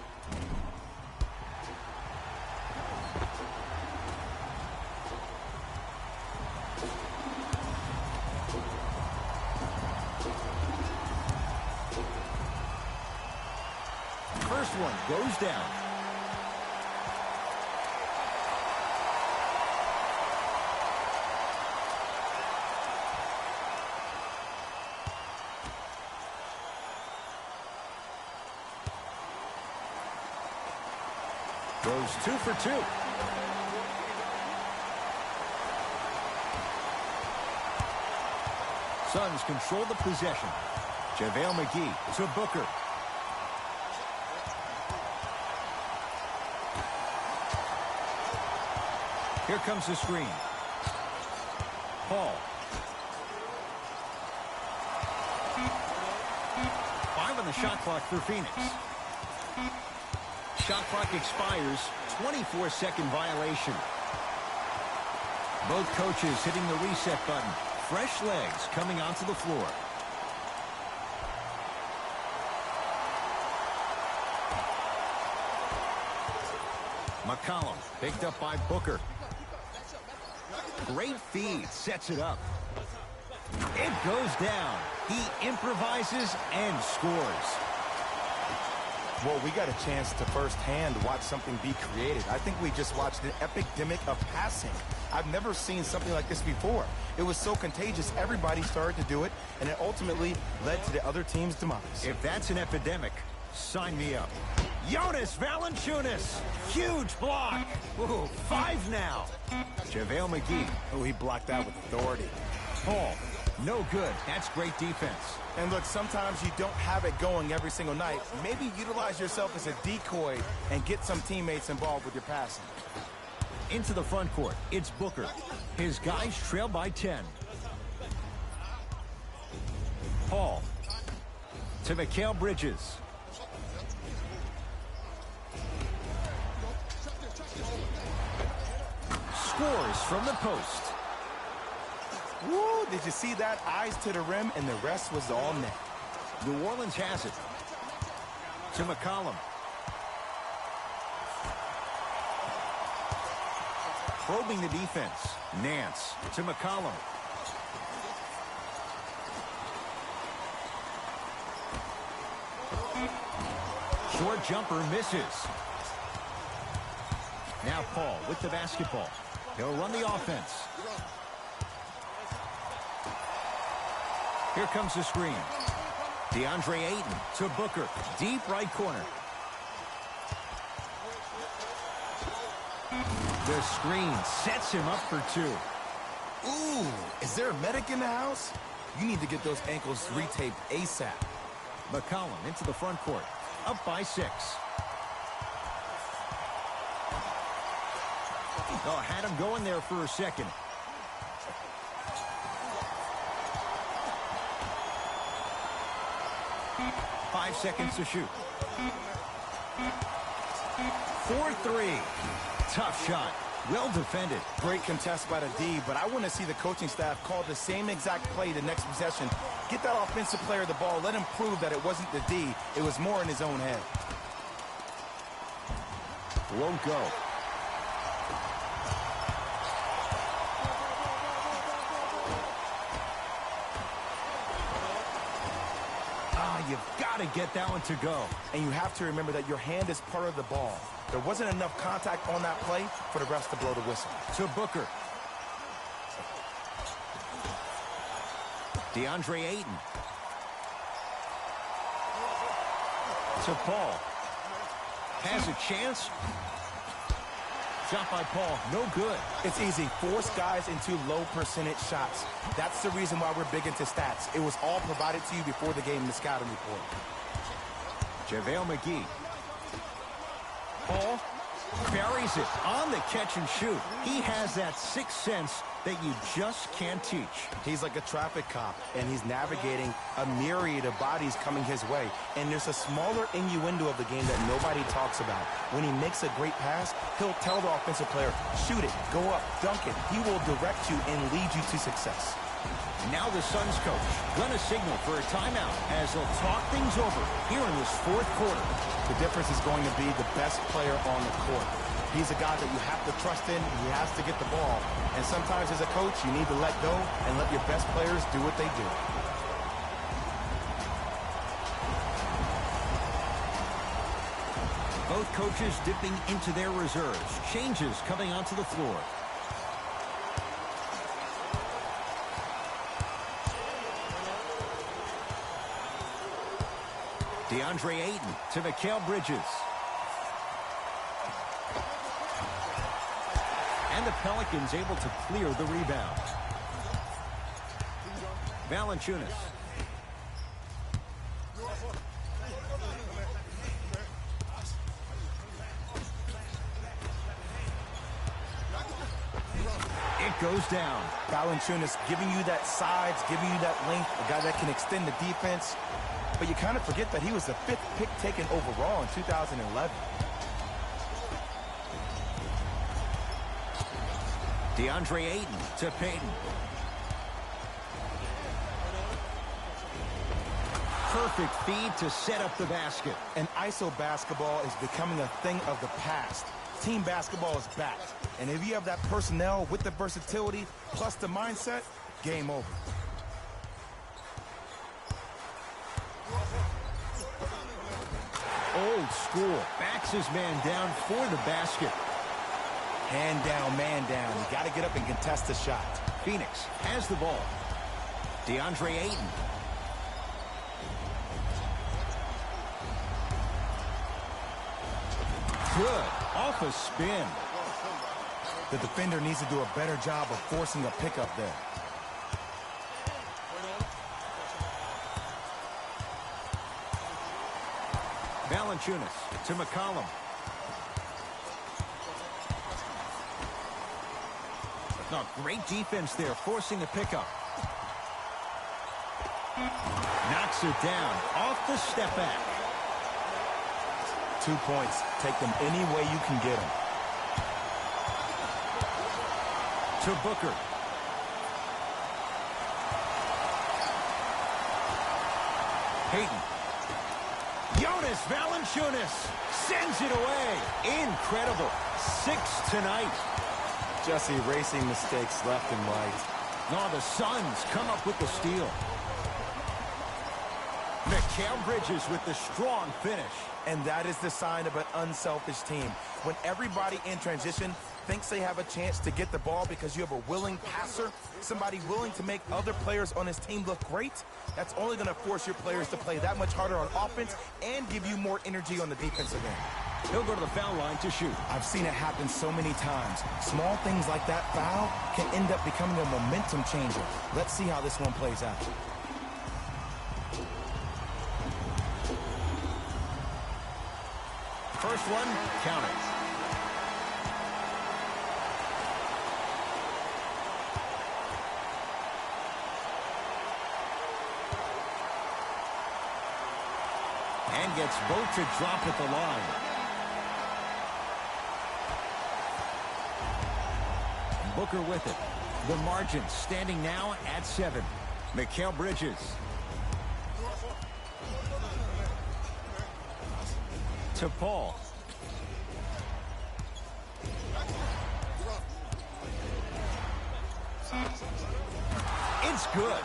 First one goes down. Goes 2 for 2. Suns control the possession. JaVale McGee to Booker. Here comes the screen. Paul. 5 on the shot clock for Phoenix. Shot clock expires. 24-second violation. Both coaches hitting the reset button. Fresh legs coming onto the floor. McCollum picked up by Booker. Great feed, sets it up. It goes down. He improvises and scores. Well, we got a chance to firsthand watch something be created. I think we just watched an epidemic of passing. I've never seen something like this before. It was so contagious, everybody started to do it, and it ultimately led to the other team's demise. If that's an epidemic, sign me up. Jonas Valanciunas, huge block. Ooh, 5 now. JaVale McGee. Oh, he blocked that with authority. Paul, no good. That's great defense. And look, sometimes you don't have it going every single night. Maybe utilize yourself as a decoy and get some teammates involved with your passing. Into the front court, it's Booker. His guys trail by 10. Paul to Mikal Bridges. Scores from the post. Woo, did you see that? Eyes to the rim, and the rest was all net. New Orleans has it. To McCollum. Probing the defense. Nance to McCollum. Short jumper misses. Now Paul with the basketball. He'll run the offense. Here comes the screen. DeAndre Ayton to Booker. Deep right corner. The screen sets him up for 2. Ooh, is there a medic in the house? You need to get those ankles retaped ASAP. McCollum into the front court. Up by 6. Oh, had him going there for a second. Five seconds to shoot. 4-3. Tough shot. Well defended. Great contest by the D, but I want to see the coaching staff call the same exact play the next possession. Get that offensive player the ball. Let him prove that it wasn't the D. It was more in his own head. Won't go. You've got to get that one to go. And you have to remember that your hand is part of the ball. There wasn't enough contact on that play for the refs to blow the whistle. To Booker. DeAndre Ayton. To Paul. Has a chance. Shot by Paul, no good. It's easy. Force guys into low percentage shots. That's the reason why we're big into stats. It was all provided to you before the game in the scouting report. JaVale McGee. Paul buries it on the catch and shoot. He has that sixth sense that you just can't teach. He's like a traffic cop, and he's navigating a myriad of bodies coming his way. And there's a smaller innuendo of the game that nobody talks about. When he makes a great pass, he'll tell the offensive player, shoot it, go up, dunk it. He will direct you and lead you to success. Now the Suns coach gonna signal for a timeout as they'll talk things over here in this fourth quarter. The difference is going to be the best player on the court. He's a guy that you have to trust in. He has to get the ball. And sometimes as a coach, you need to let go and let your best players do what they do. Both coaches dipping into their reserves. Changes coming onto the floor. DeAndre Ayton to Mikal Bridges. And the Pelicans able to clear the rebound. Valanciunas. It goes down. Valanciunas giving you that size, giving you that length, a guy that can extend the defense. But you kind of forget that he was the 5th pick taken overall in 2011. DeAndre Ayton to Payton. Perfect feed to set up the basket. And ISO basketball is becoming a thing of the past. Team basketball is back. And if you have that personnel with the versatility plus the mindset, game over. Old school. Backs his man down for the basket. Hand down, man down. You got to get up and contest the shot. Phoenix has the ball. DeAndre Ayton. Good. Off a spin. The defender needs to do a better job of forcing a pickup there. Valanciunas to McCollum. No, great defense there, forcing a pickup. Knocks it down off the step back. 2 points. Take them any way you can get them. To Booker. Payton. Jonas Valanciunas sends it away. Incredible. 6 tonight. Just erasing mistakes left and right. No, the Suns come up with the steal. Mikal Bridges with the strong finish. And that is the sign of an unselfish team. When everybody in transition thinks they have a chance to get the ball because you have a willing passer, somebody willing to make other players on his team look great, that's only going to force your players to play that much harder on offense and give you more energy on the defensive end. He'll go to the foul line to shoot. I've seen it happen so many times. Small things like that foul can end up becoming a momentum changer. Let's see how this one plays out. First one, count it. And gets both to drop at the line. Booker with it. The margin standing now at 7. Mikal Bridges. To Paul. It's good.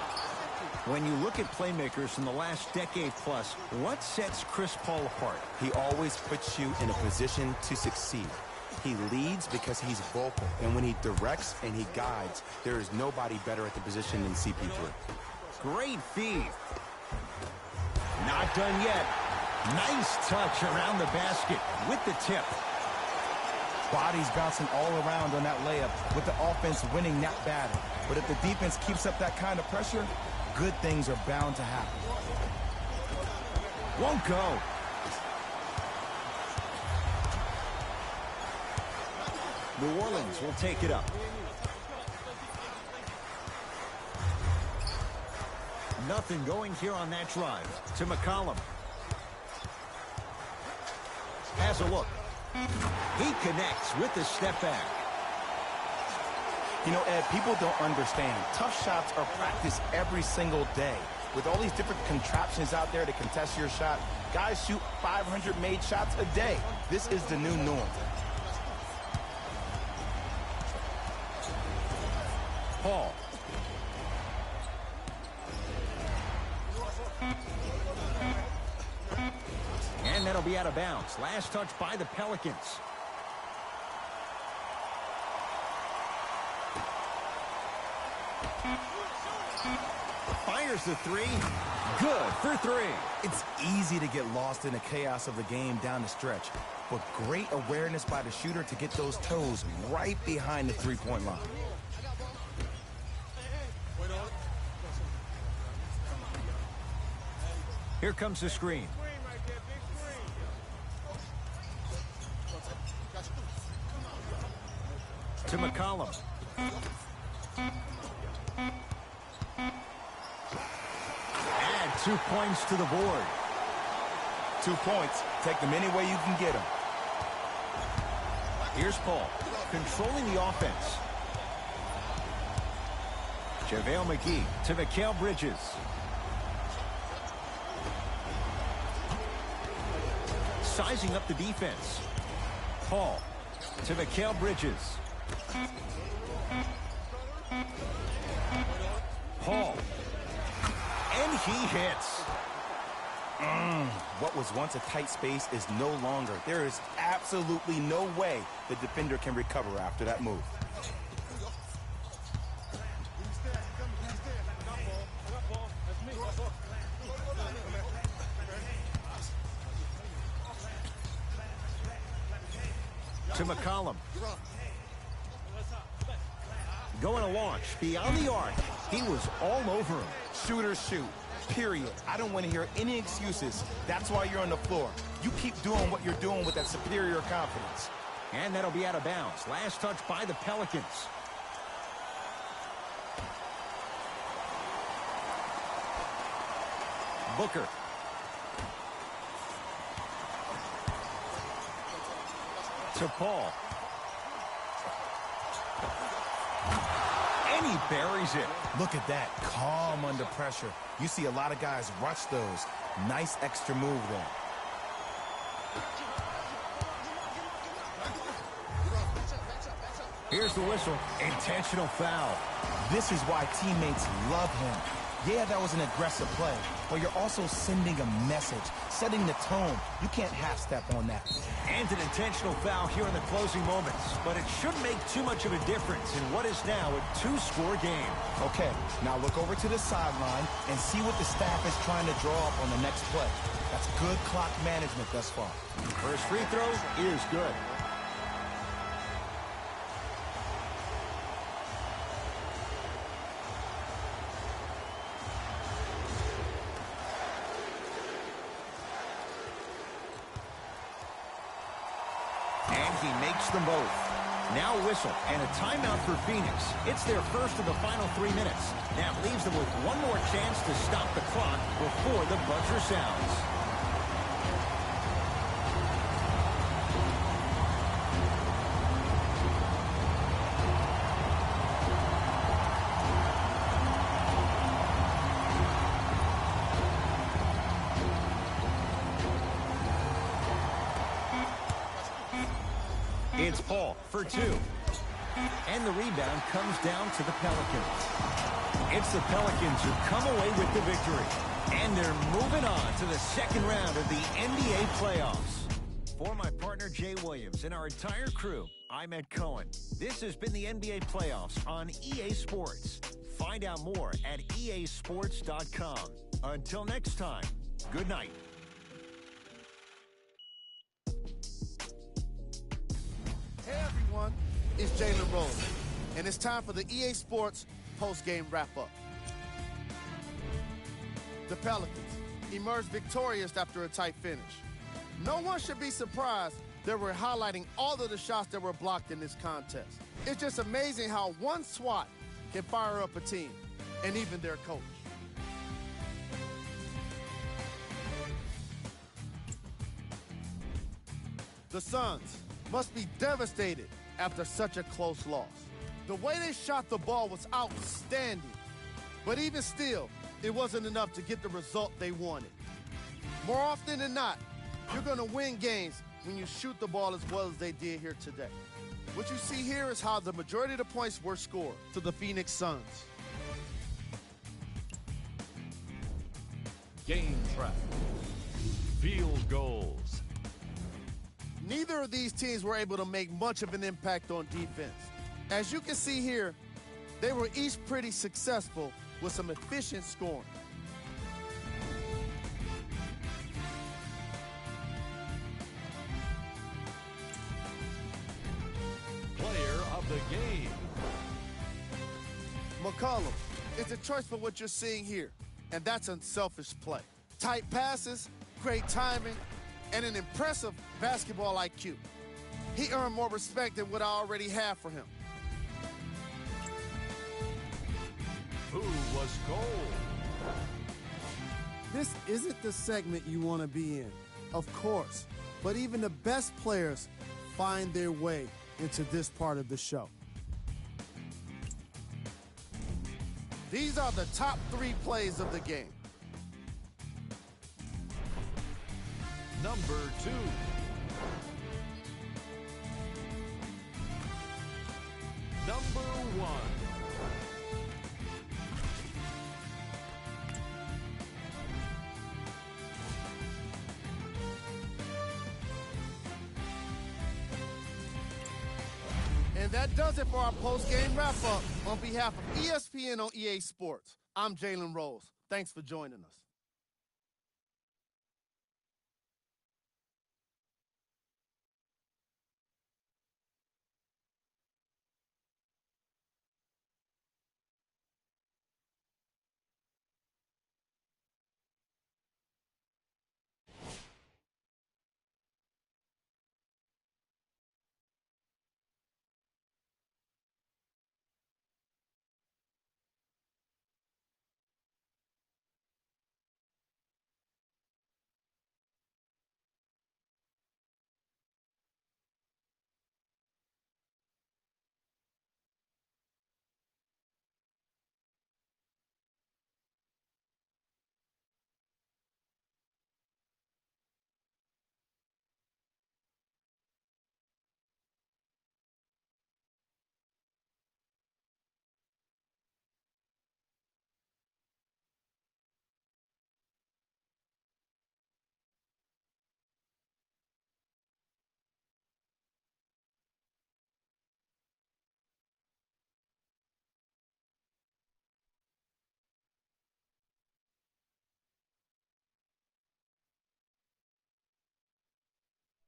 When you look at playmakers in the last decade plus, what sets Chris Paul apart? He always puts you in a position to succeed. He leads because he's vocal, and when he directs and he guides, there is nobody better at the position than CP3. Great feed. Not done yet. Nice touch around the basket with the tip. Bodies bouncing all around on that layup with the offense winning that battle. But if the defense keeps up that kind of pressure, good things are bound to happen. Won't go. New Orleans will take it up. Nothing going here on that drive. To McCollum. Has a look. He connects with the step back. You know, Ed, people don't understand. Tough shots are practiced every single day. With all these different contraptions out there to contest your shot, guys shoot 500 made shots a day. This is the new norm. Paul. And that'll be out of bounds. Last touch by the Pelicans. Fires the three. Good for three. It's easy to get lost in the chaos of the game down the stretch, but great awareness by the shooter to get those toes right behind the three-point line. Here comes the screen. To McCollum. Add 2 points to the board. 2 points. Take them any way you can get them. Here's Paul, controlling the offense. JaVale McGee to Mikal Bridges. Sizing up the defense. Paul to Mikal Bridges. Paul. And he hits. What was once a tight space is no longer. There is absolutely no way the defender can recover after that move. To McCollum. Going to launch beyond the arc. He was all over him. Shooters shoot. Period. I don't want to hear any excuses. That's why you're on the floor. You keep doing what you're doing with that superior confidence. And that'll be out of bounds. Last touch by the Pelicans. Booker. To Paul. And he buries it. Look at that. Calm under pressure. You see a lot of guys rush those. Nice extra move there. Here's the whistle. Intentional foul. This is why teammates love him. Yeah, that was an aggressive play, but you're also sending a message, setting the tone. You can't half-step on that. And an intentional foul here in the closing moments, but it shouldn't make too much of a difference in what is now a 2-score game. Okay, now look over to the sideline and see what the staff is trying to draw up on the next play. That's good clock management thus far. First free throw is good. He makes them both. Now a whistle and a timeout for Phoenix. It's their first of the final 3 minutes. That leaves them with one more chance to stop the clock before the buzzer sounds. It's Paul for 2. And the rebound comes down to the Pelicans. It's the Pelicans who come away with the victory. And they're moving on to the second round of the NBA playoffs. For my partner Jay Williams and our entire crew, I'm Ed Cohen. This has been the NBA playoffs on EA Sports. Find out more at easports.com. Until next time, good night. It's Jalen Rose, and it's time for the EA Sports post-game wrap-up. The Pelicans emerged victorious after a tight finish. No one should be surprised that we're highlighting all of the shots that were blocked in this contest. It's just amazing how one swat can fire up a team, and even their coach. The Suns must be devastated after such a close loss. The way they shot the ball was outstanding, but even still, it wasn't enough to get the result they wanted. More often than not, you're going to win games when you shoot the ball as well as they did here today. What you see here is how the majority of the points were scored to the Phoenix Suns. Game track. Field goals. Neither of these teams were able to make much of an impact on defense. As you can see here, they were each pretty successful with some efficient scoring. Player of the game. McCollum is a choice for what you're seeing here, and that's unselfish play. Tight passes, great timing, and an impressive basketball IQ. He earned more respect than what I already have for him. Who was gold? This isn't the segment you want to be in, of course, but even the best players find their way into this part of the show. These are the top 3 plays of the game. Number 2. Number 1. And that does it for our post-game wrap-up. On behalf of ESPN on EA Sports, I'm Jalen Rose. Thanks for joining us.